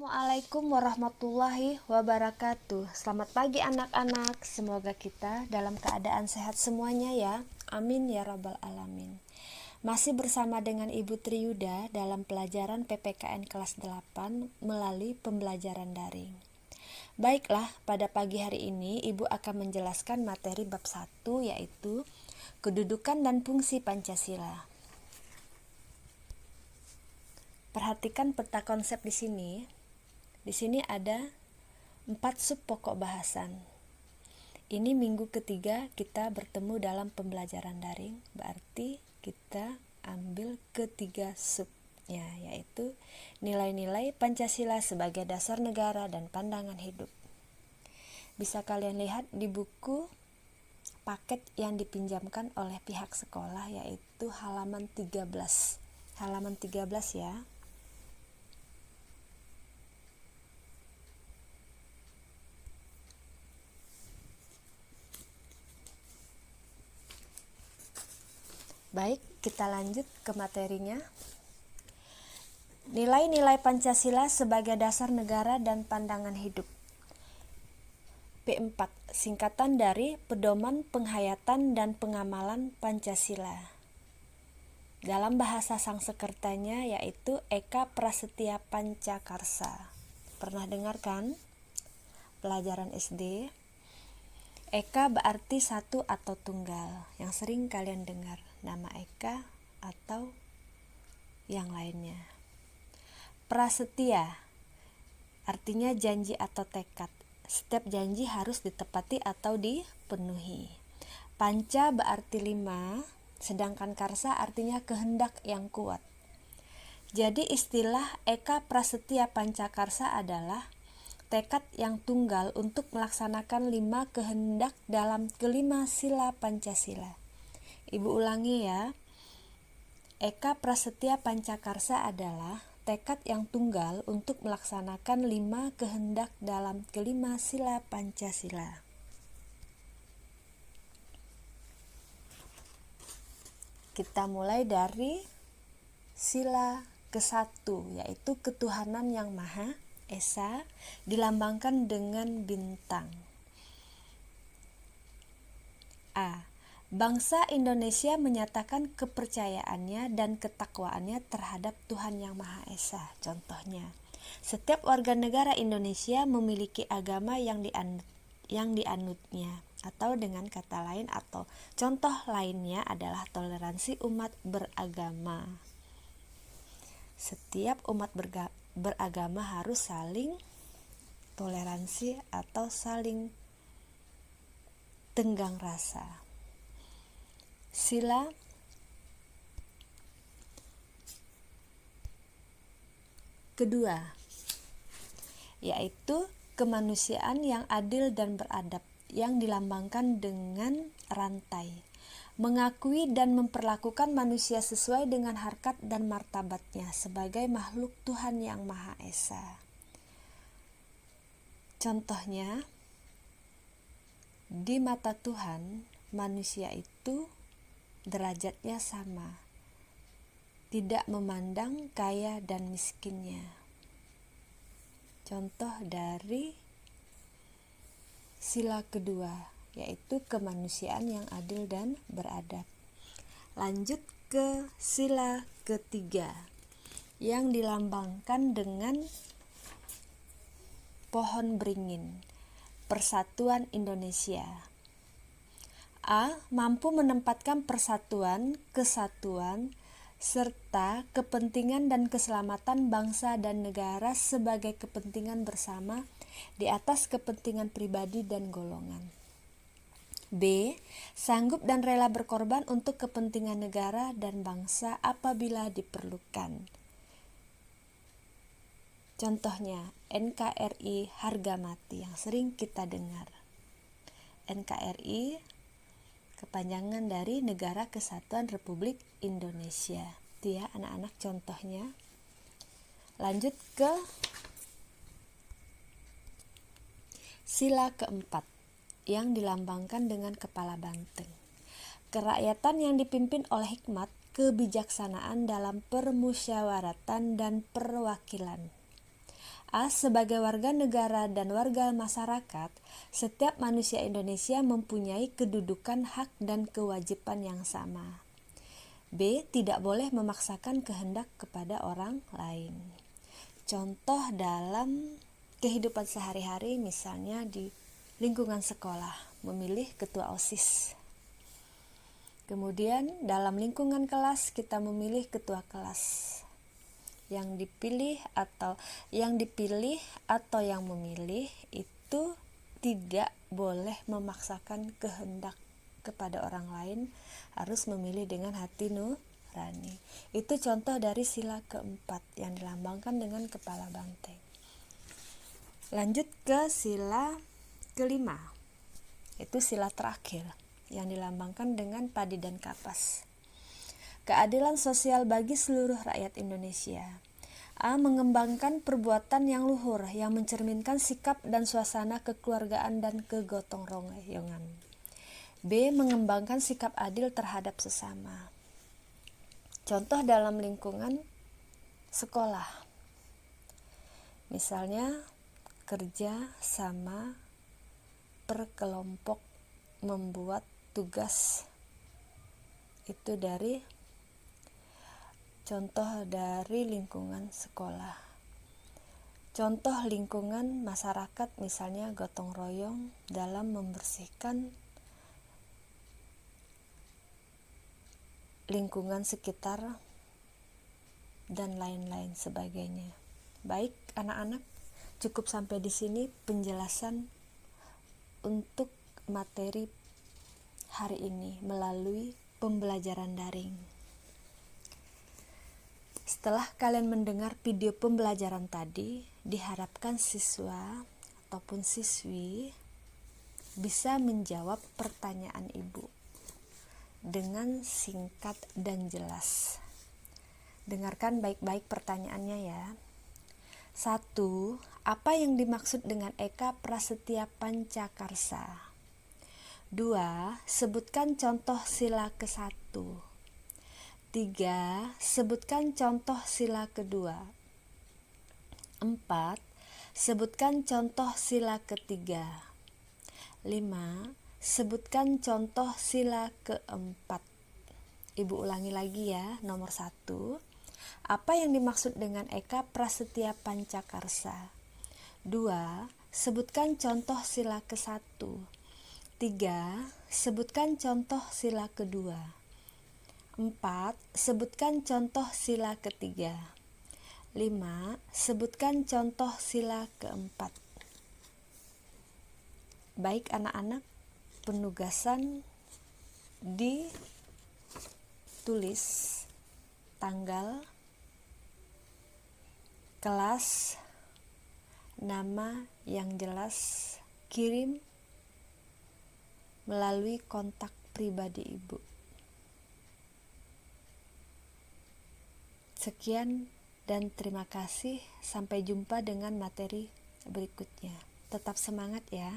Assalamualaikum warahmatullahi wabarakatuh. Selamat pagi anak-anak. Semoga kita dalam keadaan sehat semuanya ya. Amin ya rabbal alamin. Masih bersama dengan Ibu Triyuda dalam pelajaran PPKN kelas 8 melalui pembelajaran daring. Baiklah, pada pagi hari ini Ibu akan menjelaskan materi bab 1 yaitu kedudukan dan fungsi Pancasila. Perhatikan peta konsep di sini. Di sini ada 4 sub pokok bahasan. Ini minggu ketiga kita bertemu dalam pembelajaran daring, berarti kita ambil ketiga subnya, yaitu nilai-nilai Pancasila sebagai dasar negara dan pandangan hidup. Bisa kalian lihat di buku paket yang dipinjamkan oleh pihak sekolah, yaitu halaman 13. Halaman 13 ya. Baik, kita lanjut ke materinya. Nilai-nilai Pancasila sebagai dasar negara dan pandangan hidup. P4, singkatan dari Pedoman Penghayatan dan Pengamalan Pancasila. Dalam bahasa Sangsekertanya yaitu Eka Prasetya Pancakarsa. Pernah dengar kan? Pelajaran SD. Eka berarti satu atau tunggal, yang sering kalian dengar nama Eka atau yang lainnya. Prasetya artinya janji atau tekad. Setiap janji harus ditepati atau dipenuhi. Panca berarti 5, sedangkan karsa artinya kehendak yang kuat. Jadi istilah Eka Prasetya Pancakarsa adalah tekad yang tunggal untuk melaksanakan 5 kehendak dalam kelima sila Pancasila. Ibu ulangi ya. Eka Prasetya Pancakarsa adalah tekad yang tunggal untuk melaksanakan 5 kehendak dalam kelima sila Pancasila. Kita mulai dari sila ke-1, yaitu ketuhanan yang Maha Esa, dilambangkan dengan bintang. A. Bangsa Indonesia menyatakan kepercayaannya dan ketakwaannya terhadap Tuhan Yang Maha Esa. Contohnya, setiap warga negara Indonesia memiliki agama yang dianutnya, atau dengan kata lain atau contoh lainnya adalah toleransi umat beragama. Setiap umat beragama harus saling toleransi atau saling tenggang rasa. Sila kedua yaitu kemanusiaan yang adil dan beradab, yang dilambangkan dengan rantai, mengakui dan memperlakukan manusia sesuai dengan harkat dan martabatnya sebagai makhluk Tuhan Yang Maha Esa. Contohnya, di mata Tuhan, manusia itu derajatnya sama, tidak memandang kaya dan miskinnya. Contoh dari sila kedua yaitu kemanusiaan yang adil dan beradab. Lanjut ke sila ketiga yang dilambangkan dengan pohon beringin, Persatuan Indonesia. A. Mampu menempatkan persatuan, kesatuan, serta kepentingan dan keselamatan bangsa dan negara sebagai kepentingan bersama di atas kepentingan pribadi dan golongan. B. Sanggup dan rela berkorban untuk kepentingan negara dan bangsa apabila diperlukan. Contohnya, NKRI harga mati yang sering kita dengar. NKRI kepanjangan dari Negara Kesatuan Republik Indonesia. Itu ya anak-anak contohnya. Lanjut ke sila keempat yang dilambangkan dengan kepala banteng. Kerakyatan yang dipimpin oleh hikmat, kebijaksanaan dalam permusyawaratan dan perwakilan. A. Sebagai warga negara dan warga masyarakat, setiap manusia Indonesia mempunyai kedudukan, hak, dan kewajiban yang sama. B. Tidak boleh memaksakan kehendak kepada orang lain. Contoh dalam kehidupan sehari-hari, misalnya di lingkungan sekolah, memilih ketua OSIS. Kemudian dalam lingkungan kelas kita memilih ketua kelas. Yang dipilih atau yang memilih itu tidak boleh memaksakan kehendak kepada orang lain, harus memilih dengan hati nurani. Itu contoh dari sila keempat yang dilambangkan dengan kepala banteng. Lanjut ke sila kelima, itu sila terakhir yang dilambangkan dengan padi dan kapas. Keadilan sosial bagi seluruh rakyat Indonesia. A. Mengembangkan perbuatan yang luhur yang mencerminkan sikap dan suasana kekeluargaan dan kegotong royongan. B. Mengembangkan sikap adil terhadap sesama. Contoh dalam lingkungan sekolah, misalnya kerja sama berkelompok membuat tugas. Itu dari contoh dari lingkungan sekolah. Contoh lingkungan masyarakat, misalnya gotong royong dalam membersihkan lingkungan sekitar dan lain-lain sebagainya. Baik anak-anak, cukup sampai di sini penjelasan untuk materi hari ini melalui pembelajaran daring. Setelah kalian mendengar video pembelajaran tadi, diharapkan siswa ataupun siswi bisa menjawab pertanyaan ibu dengan singkat dan jelas. Dengarkan baik-baik pertanyaannya ya. 1. Apa yang dimaksud dengan Eka Prasetya Pancakarsa? 2. Sebutkan contoh sila ke-1. 3. Sebutkan contoh sila kedua. 4. Sebutkan contoh sila ketiga. 5. Sebutkan contoh sila keempat. Ibu ulangi lagi ya. Nomor 1. Apa yang dimaksud dengan Eka Prasetya Pancakarsa? 2. Sebutkan contoh sila ke-1. 3. Sebutkan contoh sila kedua. 4. Sebutkan contoh sila ketiga. 5. Sebutkan contoh sila keempat. Baik anak-anak, penugasan ditulis tanggal, kelas, nama yang jelas, kirim melalui kontak pribadi ibu. Sekian dan terima kasih. Sampai jumpa dengan materi berikutnya. Tetap semangat ya.